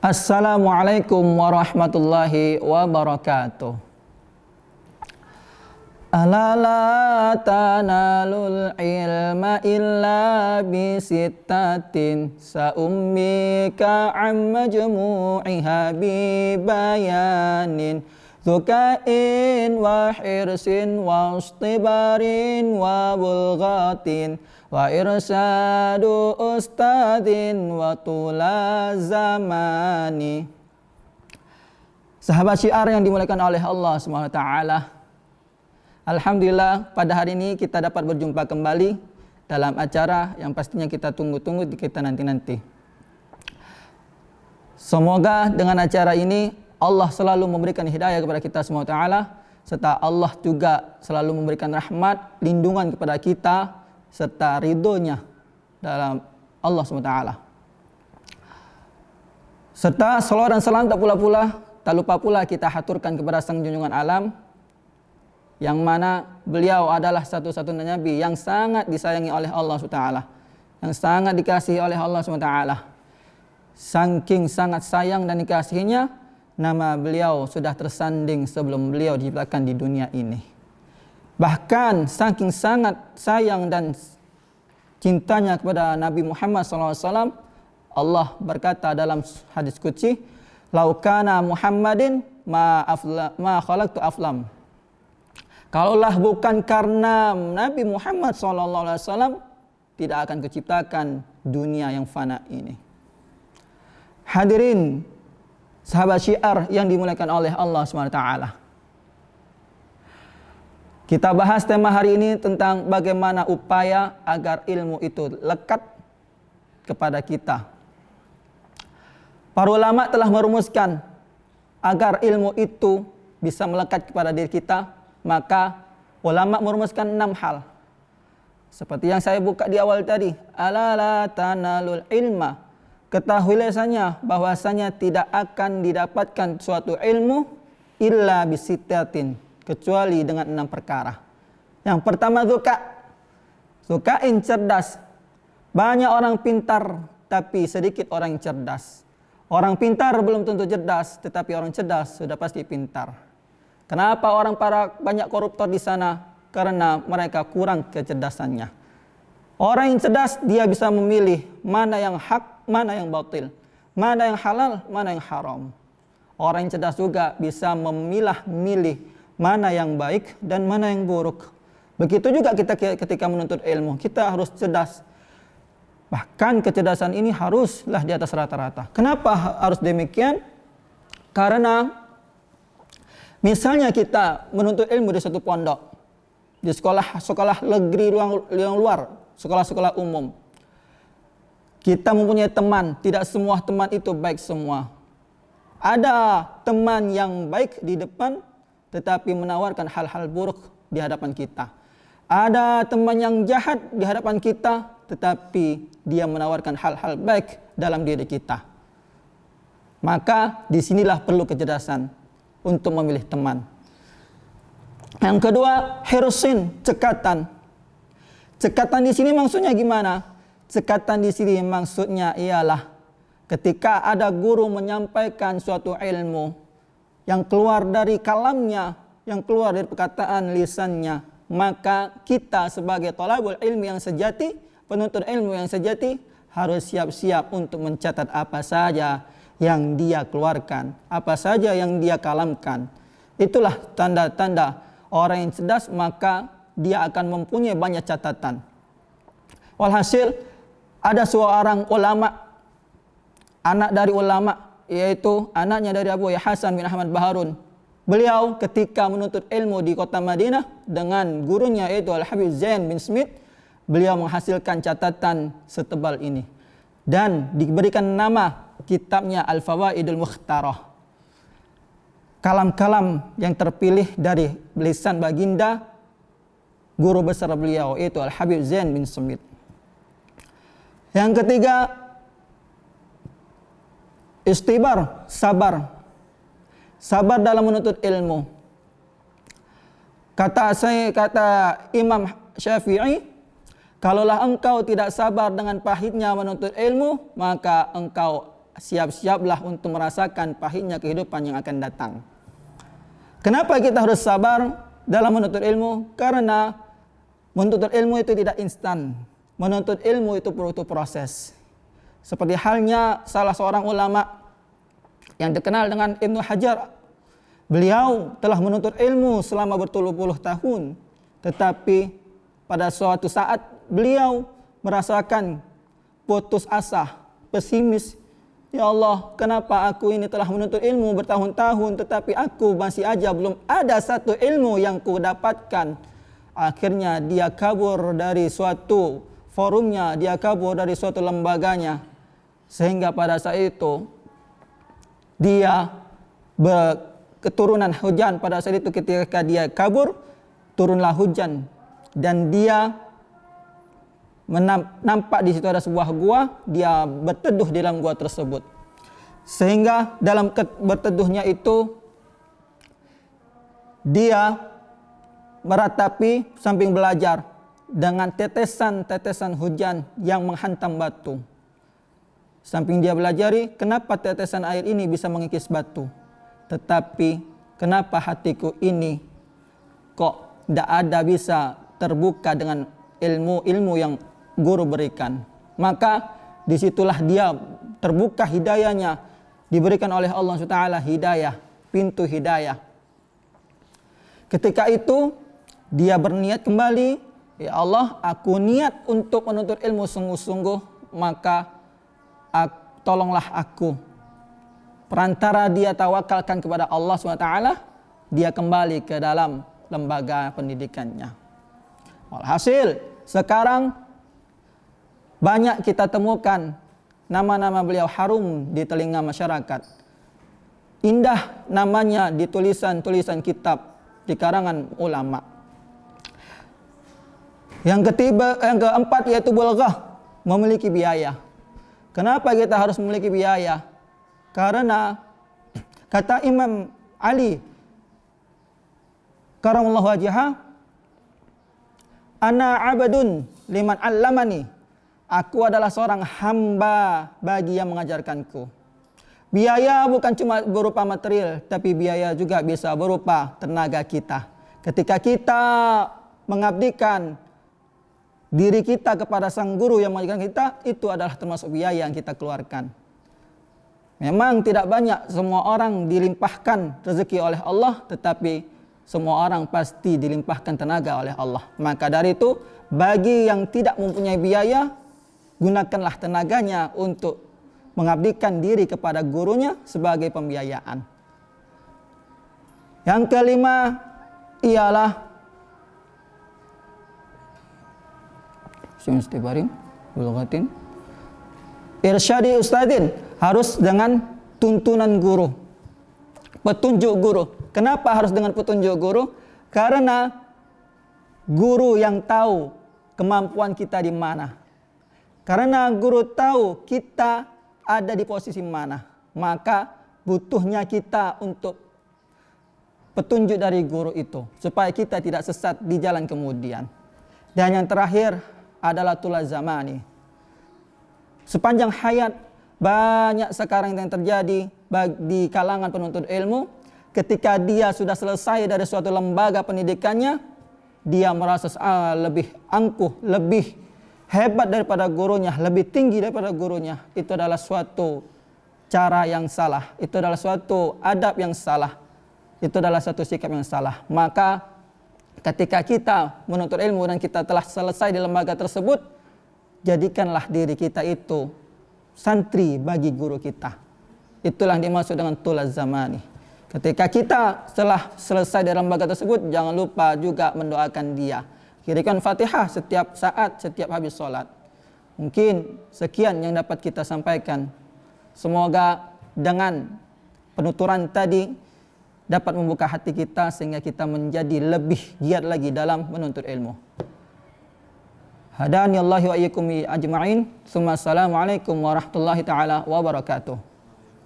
Assalamualaikum warahmatullahi wabarakatuh. Ala la tanalul ilma illa bisittatin sa'ummika amma jumu'iha bibayanin Zukain wa hirsin wa istibarin wa bulghatin wa irsadu ustadin wa tula zamani. Sahabat syiar yang dimuliakan oleh Allah SWT, alhamdulillah pada hari ini kita dapat berjumpa kembali dalam acara yang pastinya kita tunggu-tunggu di kita nanti-nanti. Semoga dengan acara ini Allah selalu memberikan hidayah kepada kita semua ta'ala, serta Allah juga selalu memberikan rahmat, lindungan kepada kita, serta ridhonya dalam Allah SWT. Serta salawat dan salam tak lupa pula kita haturkan kepada Sang Junjungan Alam, yang mana beliau adalah satu-satunya Nabi yang sangat disayangi oleh Allah SWT, yang sangat dikasihi oleh Allah SWT. Saking sangat sayang dan dikasihinya, nama beliau sudah tersanding sebelum beliau diciptakan di dunia ini. Bahkan saking sangat sayang dan cintanya kepada Nabi Muhammad SAW, Allah berkata dalam hadis qudsi, "Lau kana Muhammadin ma khalaqtu aflam." Kalaulah bukan karena Nabi Muhammad SAW, tidak akan kuciptakan dunia yang fana ini. Hadirin sahabat syiar yang dimuliakan oleh Allah SWT, kita bahas tema hari ini tentang bagaimana upaya agar ilmu itu lekat kepada kita. Para ulama telah merumuskan agar ilmu itu bisa melekat kepada diri kita, maka ulama merumuskan 6 hal. Seperti yang saya buka di awal tadi, ala la tanalul ilma. Ketahuilah bahwasanya tidak akan didapatkan suatu ilmu illa bisittatin, kecuali dengan 6 perkara. Yang pertama zukain, cerdas. Banyak orang pintar tapi sedikit orang cerdas. Orang pintar belum tentu cerdas, tetapi orang cerdas sudah pasti pintar. Kenapa banyak koruptor di sana? Karena mereka kurang kecerdasannya. Orang yang cerdas dia bisa memilih mana yang hak, mana yang batil, mana yang halal, mana yang haram. Orang yang cerdas juga bisa memilah-milih mana yang baik dan mana yang buruk. Begitu juga kita ketika menuntut ilmu, kita harus cerdas. Bahkan kecerdasan ini haruslah di atas rata-rata. Kenapa harus demikian? Karena misalnya kita menuntut ilmu di suatu pondok, di sekolah negeri yang luar, sekolah-sekolah umum. Kita mempunyai teman, tidak semua teman itu baik semua. Ada teman yang baik di depan, tetapi menawarkan hal-hal buruk di hadapan kita. Ada teman yang jahat di hadapan kita, tetapi dia menawarkan hal-hal baik dalam diri kita. Maka disinilah perlu kecerdasan untuk memilih teman. Yang kedua, hirsin, cekatan. Cekatan di sini maksudnya gimana? Cekatan di sini maksudnya ialah ketika ada guru menyampaikan suatu ilmu yang keluar dari kalamnya, yang keluar dari perkataan lisannya, maka kita sebagai thalabul ilmi yang sejati, penuntut ilmu yang sejati, harus siap-siap untuk mencatat apa saja yang dia keluarkan, apa saja yang dia kalamkan. Itulah tanda-tanda orang yang cerdas, maka dia akan mempunyai banyak catatan. Walhasil ada seorang ulama, anak dari ulama, yaitu anaknya dari Abu Hasan bin Ahmad Baharun. Beliau ketika menuntut ilmu di kota Madinah dengan gurunya yaitu Al-Habib Zain bin Smith, beliau menghasilkan catatan setebal ini dan diberikan nama kitabnya Al-Fawaidul Mukhtarah. Kalam-kalam yang terpilih dari lisan baginda guru besar beliau yaitu Al-Habib Zain bin Smith. Yang ketiga, istibar, sabar. Sabar dalam menuntut ilmu. Kata Imam Syafi'i, kalaulah engkau tidak sabar dengan pahitnya menuntut ilmu, maka engkau siap-siaplah untuk merasakan pahitnya kehidupan yang akan datang. Kenapa kita harus sabar dalam menuntut ilmu? Karena menuntut ilmu itu tidak instan. Menuntut ilmu itu butuh proses. Seperti halnya salah seorang ulama yang dikenal dengan Ibnu Hajar. Beliau telah menuntut ilmu selama berpuluh-puluh tahun. Tetapi pada suatu saat beliau merasakan putus asa, pesimis. Ya Allah, kenapa aku ini telah menuntut ilmu bertahun-tahun tetapi aku masih aja belum ada satu ilmu yang ku dapatkan. Akhirnya dia kabur dari suatu forumnya, dia kabur dari suatu lembaganya. Sehingga pada saat itu dia berketurunan hujan. Pada saat itu ketika dia kabur, turunlah hujan dan dia nampak di situ ada sebuah gua, dia berteduh di dalam gua tersebut. Sehingga dalam berteduhnya itu dia meratapi samping belajar dengan tetesan-tetesan hujan yang menghantam batu. Samping dia belajari, kenapa tetesan air ini bisa mengikis batu? Tetapi kenapa hatiku ini kok tidak ada bisa terbuka dengan ilmu-ilmu yang guru berikan? Maka disitulah dia terbuka hidayahnya, diberikan oleh Allah SWT hidayah, pintu hidayah. Ketika itu dia berniat kembali, ya Allah, aku niat untuk menuntut ilmu sungguh-sungguh, maka tolonglah aku. Perantara dia tawakalkan kepada Allah SWT, dia kembali ke dalam lembaga pendidikannya. Walhasil sekarang banyak kita temukan nama-nama beliau harum di telinga masyarakat. Indah namanya di tulisan-tulisan kitab di karangan ulama. Yang keempat yaitu bulaghah, memiliki biaya. Kenapa kita harus memiliki biaya? Karena kata Imam Ali karamallahu wajhah, ana abadun liman allamani. Aku adalah seorang hamba bagi yang mengajarkanku. Biaya bukan cuma berupa material, tapi biaya juga bisa berupa tenaga kita. Ketika kita mengabdikan diri kita kepada sang guru yang mengajarkan kita, itu adalah termasuk biaya yang kita keluarkan. Memang tidak banyak semua orang dilimpahkan rezeki oleh Allah, tetapi semua orang pasti dilimpahkan tenaga oleh Allah. Maka dari itu, bagi yang tidak mempunyai biaya, gunakanlah tenaganya untuk mengabdikan diri kepada gurunya sebagai pembiayaan. Yang kelima ialah irsyadi ustadin, harus dengan tuntunan guru, petunjuk guru. Kenapa harus dengan petunjuk guru? Karena guru yang tahu kemampuan kita di mana. Karena guru tahu kita ada di posisi mana, maka butuhnya kita untuk petunjuk dari guru itu supaya kita tidak sesat di jalan kemudian. Dan yang terakhir adalah tulaz zamani. Sepanjang hayat banyak sekarang yang terjadi di kalangan penuntut ilmu, ketika dia sudah selesai dari suatu lembaga pendidikannya, dia merasa lebih angkuh, lebih hebat daripada gurunya, lebih tinggi daripada gurunya. Itu adalah suatu cara yang salah. Itu adalah suatu adab yang salah. Itu adalah satu sikap yang salah. Maka ketika kita menuntut ilmu dan kita telah selesai di lembaga tersebut, jadikanlah diri kita itu santri bagi guru kita. Itulah yang dimaksud dengan tulaz zamani. Ketika kita setelah selesai di lembaga tersebut, jangan lupa juga mendoakan dia. Kirikan Fatihah setiap saat, setiap habis sholat. Mungkin sekian yang dapat kita sampaikan. Semoga dengan penuturan tadi dapat membuka hati kita sehingga kita menjadi lebih giat lagi dalam menuntut ilmu. Hadani Allah wa iyyakum ajma'in. Assalamualaikum warahmatullahi taala wabarakatuh.